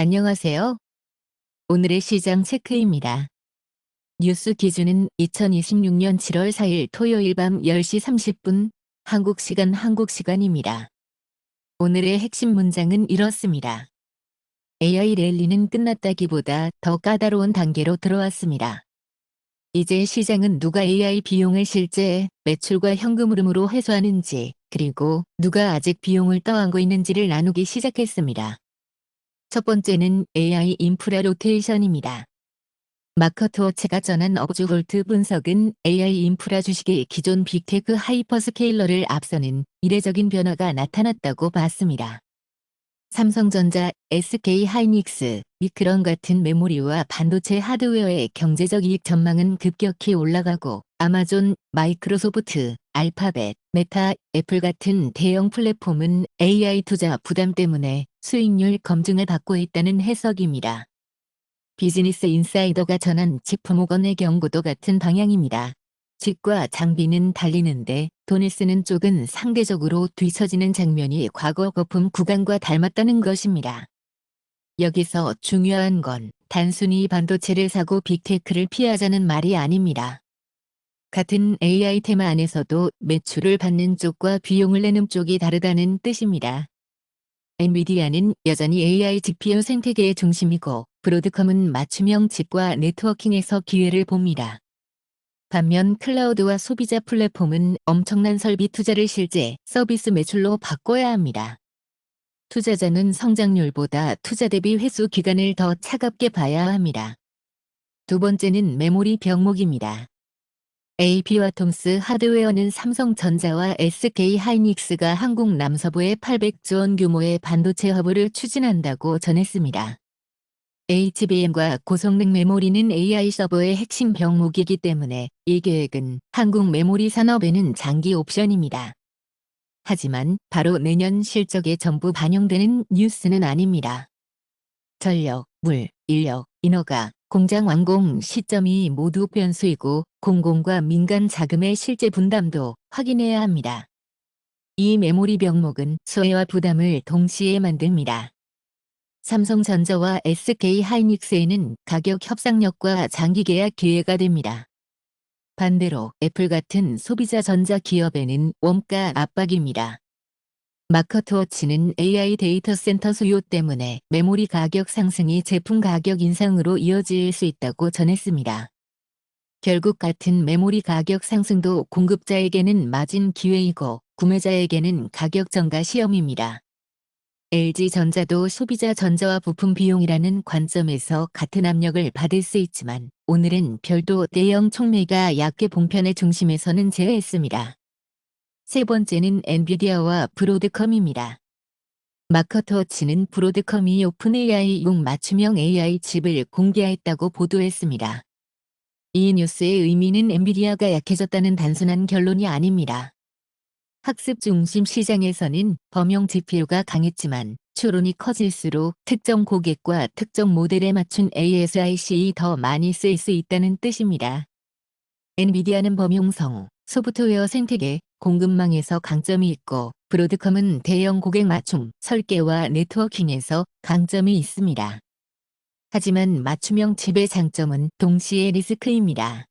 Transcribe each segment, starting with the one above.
안녕하세요. 오늘의 시장 체크입니다. 뉴스 기준은 2026년 7월 4일 토요일 밤 10시 30분 한국 시간입니다. 오늘의 핵심 문장은 이렇습니다. AI 랠리는 끝났다기보다 더 까다로운 단계로 들어왔습니다. 이제 시장은 누가 AI 비용을 실제 매출과 현금 흐름으로 회수하는지, 그리고 누가 아직 비용을 떠안고 있는지를 나누기 시작했습니다. 첫 번째는 AI 인프라 로테이션입니다. 마커트워치가 전한 업주볼트 분석은 AI 인프라 주식의 기존 빅테크 하이퍼스케일러를 앞서는 이례적인 변화가 나타났다고 봤습니다. 삼성전자, SK하이닉스, 미크론 같은 메모리와 반도체 하드웨어의 경제적 이익 전망은 급격히 올라가고 아마존, 마이크로소프트, 알파벳, 메타, 애플 같은 대형 플랫폼은 AI 투자 부담 때문에 수익률 검증을 받고 있다는 해석입니다. 비즈니스 인사이더가 전한 지프모건의 경고도 같은 방향입니다. 집과 장비는 달리는데 돈을 쓰는 쪽은 상대적으로 뒤처지는 장면이 과거 거품 구간과 닮았다는 것입니다. 여기서 중요한 건 단순히 반도체를 사고 빅테크를 피하자는 말이 아닙니다. 같은 AI 테마 안에서도 매출을 받는 쪽과 비용을 내는 쪽이 다르다는 뜻입니다. 엔비디아는 여전히 AI GPU 생태계의 중심이고 브로드컴은 맞춤형 칩과 네트워킹에서 기회를 봅니다. 반면 클라우드와 소비자 플랫폼은 엄청난 설비 투자를 실제 서비스 매출로 바꿔야 합니다. 투자자는 성장률보다 투자 대비 회수 기간을 더 차갑게 봐야 합니다. 두 번째는 메모리 병목입니다. AP와 톰스 하드웨어는 삼성전자와 SK하이닉스가 한국 남서부에 800조 원 규모의 반도체 허브를 추진한다고 전했습니다. HBM과 고성능 메모리는 AI 서버의 핵심 병목이기 때문에 이 계획은 한국 메모리 산업에는 장기 옵션입니다. 하지만 바로 내년 실적에 전부 반영되는 뉴스는 아닙니다. 전력, 물, 인력, 인허가, 공장 완공 시점이 모두 변수이고 공공과 민간 자금의 실제 분담도 확인해야 합니다. 이 메모리 병목은 수혜와 부담을 동시에 만듭니다. 삼성전자와 SK하이닉스에는 가격 협상력과 장기 계약 기회가 됩니다. 반대로 애플 같은 소비자 전자 기업에는 원가 압박입니다. 마커트워치는 AI 데이터 센터 수요 때문에 메모리 가격 상승이 제품 가격 인상으로 이어질 수 있다고 전했습니다. 결국 같은 메모리 가격 상승도 공급자에게는 마진 기회이고 구매자에게는 가격 전가 시험입니다. LG전자도 소비자 전자와 부품 비용이라는 관점에서 같은 압력을 받을 수 있지만 오늘은 별도 대형 촉매가 약계 봉편의 중심에 서는 제외했습니다. 세 번째는 엔비디아와 브로드컴입니다. 마커트워치는 브로드컴이 오픈 AI용 맞춤형 AI 칩을 공개했다고 보도했습니다. 이 뉴스의 의미는 엔비디아가 약해졌다는 단순한 결론이 아닙니다. 학습 중심 시장에서는 범용 GPU가 강했지만 추론이 커질수록 특정 고객과 특정 모델에 맞춘 ASIC이 더 많이 쓰일 수 있다는 뜻입니다. 엔비디아는 범용성, 소프트웨어 생태계, 공급망에서 강점이 있고 브로드컴은 대형 고객 맞춤, 설계와 네트워킹에서 강점이 있습니다. 하지만 맞춤형 칩의 장점은 동시에 리스크입니다.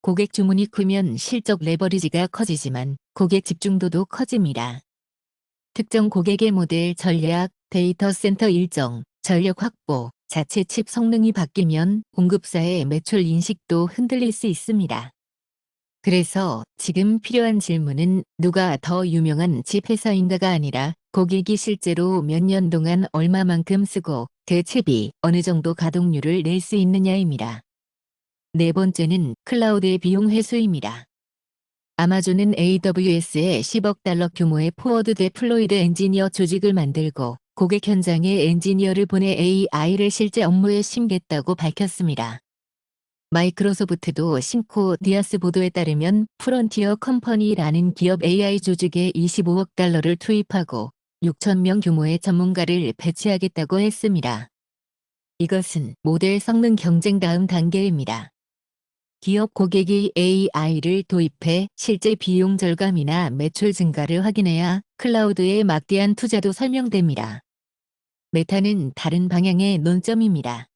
고객 주문이 크면 실적 레버리지가 커지지만 고객 집중도도 커집니다. 특정 고객의 모델 전략, 데이터 센터 일정, 전력 확보, 자체 칩 성능이 바뀌면 공급사의 매출 인식도 흔들릴 수 있습니다. 그래서 지금 필요한 질문은 누가 더 유명한 칩 회사인가가 아니라 고객이 실제로 몇 년 동안 얼마만큼 쓰고 그 칩이 어느 정도 가동률을 낼 수 있느냐입니다. 네 번째는 클라우드의 비용 회수입니다. 아마존은 AWS에 10억 달러 규모의 포워드 데플로이드 엔지니어 조직을 만들고 고객 현장에 엔지니어를 보내 AI를 실제 업무에 심겠다고 밝혔습니다. 마이크로소프트도 신코 디아스 보도에 따르면 프론티어 컴퍼니라는 기업 AI 조직에 25억 달러를 투입하고 6,000명 규모의 전문가를 배치하겠다고 했습니다. 이것은 모델 성능 경쟁 다음 단계입니다. 기업 고객이 AI를 도입해 실제 비용 절감이나 매출 증가를 확인해야 클라우드에 막대한 투자도 설명됩니다. 메타는 다른 방향의 논점입니다.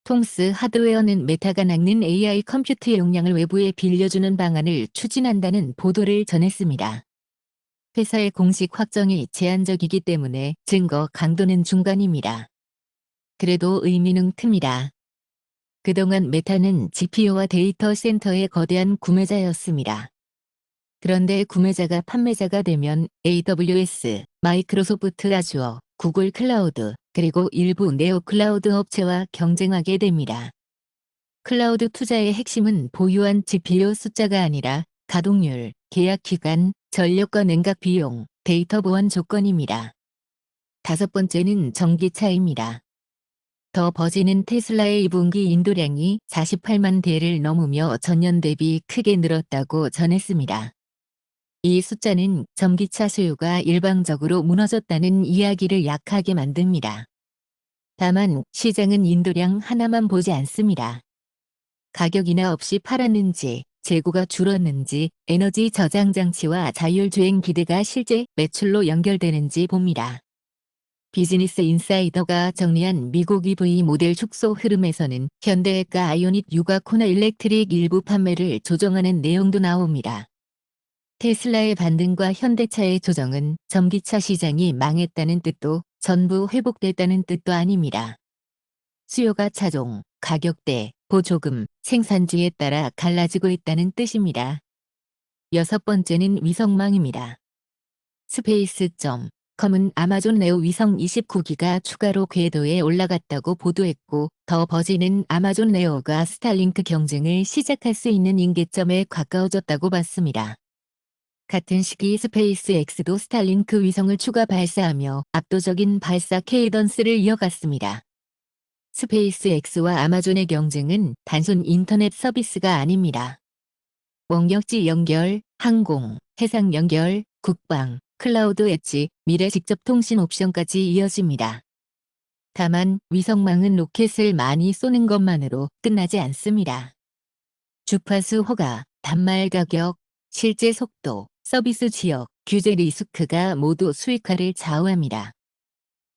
통스 하드웨어는 메타가 낚는 AI 컴퓨터 용량을 외부에 빌려주는 방안을 추진한다는 보도를 전했습니다. 회사의 공식 확정이 제한적이기 때문에 증거 강도는 중간입니다. 그래도 의미는 큽니다. 그동안 메타는 GPU와 데이터 센터의 거대한 구매자였습니다. 그런데 구매자가 판매자가 되면 AWS, 마이크로소프트 아주어, 구글 클라우드, 그리고 일부 네오 클라우드 업체와 경쟁하게 됩니다. 클라우드 투자의 핵심은 보유한 GPU 숫자가 아니라 가동률, 계약 기간, 전력과 냉각 비용, 데이터 보안 조건입니다. 다섯 번째는 전기차입니다. 더 버진은 테슬라의 2분기 인도량이 48만 대를 넘으며 전년 대비 크게 늘었다고 전했습니다. 이 숫자는 전기차 수요가 일방적으로 무너졌다는 이야기를 약하게 만듭니다. 다만 시장은 인도량 하나만 보지 않습니다. 가격 인하 없이 팔았는지, 재고가 줄었는지, 에너지 저장 장치와 자율주행 기대가 실제 매출로 연결되는지 봅니다. 비즈니스 인사이더가 정리한 미국 EV 모델 축소 흐름에서는 현대해가 아이오닉 6과 코나 일렉트릭 일부 판매를 조정하는 내용도 나옵니다. 테슬라의 반등과 현대차의 조정은 전기차 시장이 망했다는 뜻도 전부 회복됐다는 뜻도 아닙니다. 수요가 차종, 가격대, 보조금, 생산지에 따라 갈라지고 있다는 뜻입니다. 여섯 번째는 위성망입니다. 스페이스.com은 아마존 레오 위성 29기가 추가로 궤도에 올라갔다고 보도했고, 더 버진은 아마존 레오가 스타링크 경쟁을 시작할 수 있는 임계점에 가까워졌다고 봤습니다. 같은 시기 스페이스X도 스타링크 위성을 추가 발사하며 압도적인 발사 케이던스를 이어갔습니다. 스페이스X와 아마존의 경쟁은 단순 인터넷 서비스가 아닙니다. 원격지 연결, 항공, 해상 연결, 국방, 클라우드 엣지, 미래 직접 통신 옵션까지 이어집니다. 다만 위성망은 로켓을 많이 쏘는 것만으로 끝나지 않습니다. 주파수 허가, 단말 가격, 실제 속도, 서비스 지역, 규제 리스크가 모두 수익화를 좌우합니다.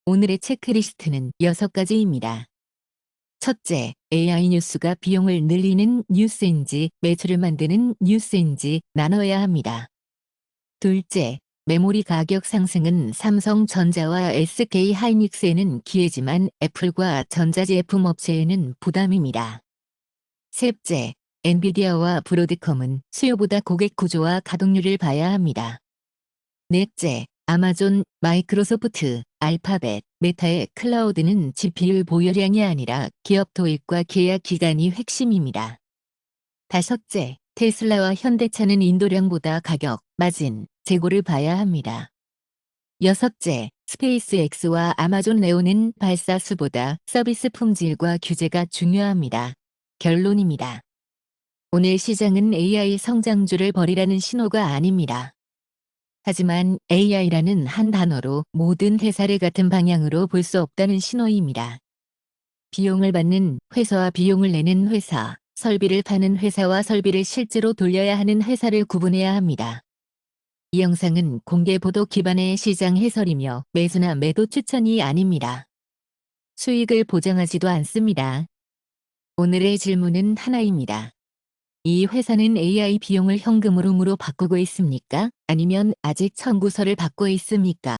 오늘의 체크리스트는 6가지입니다. 첫째, AI 뉴스가 비용을 늘리는 뉴스인지 매출을 만드는 뉴스인지 나눠야 합니다. 둘째, 메모리 가격 상승은 삼성전자와 SK하이닉스에는 기회지만 애플과 전자제품 업체에는 부담입니다. 셋째, 엔비디아와 브로드컴은 수요보다 고객 구조와 가동률을 봐야 합니다. 넷째, 아마존, 마이크로소프트, 알파벳, 메타의 클라우드는 GPU 보유량이 아니라 기업 도입과 계약 기간이 핵심입니다. 다섯째, 테슬라와 현대차는 인도량보다 가격, 마진, 재고를 봐야 합니다. 여섯째, 스페이스X와 아마존 레오는 발사 수보다 서비스 품질과 규제가 중요합니다. 결론입니다. 오늘 시장은 AI 성장주를 버리라는 신호가 아닙니다. 하지만 AI라는 한 단어로 모든 회사를 같은 방향으로 볼 수 없다는 신호입니다. 비용을 받는 회사와 비용을 내는 회사, 설비를 파는 회사와 설비를 실제로 돌려야 하는 회사를 구분해야 합니다. 이 영상은 공개 보도 기반의 시장 해설이며 매수나 매도 추천이 아닙니다. 수익을 보장하지도 않습니다. 오늘의 질문은 하나입니다. 이 회사는 AI 비용을 현금으로 바꾸고 있습니까? 아니면 아직 청구서를 받고 있습니까?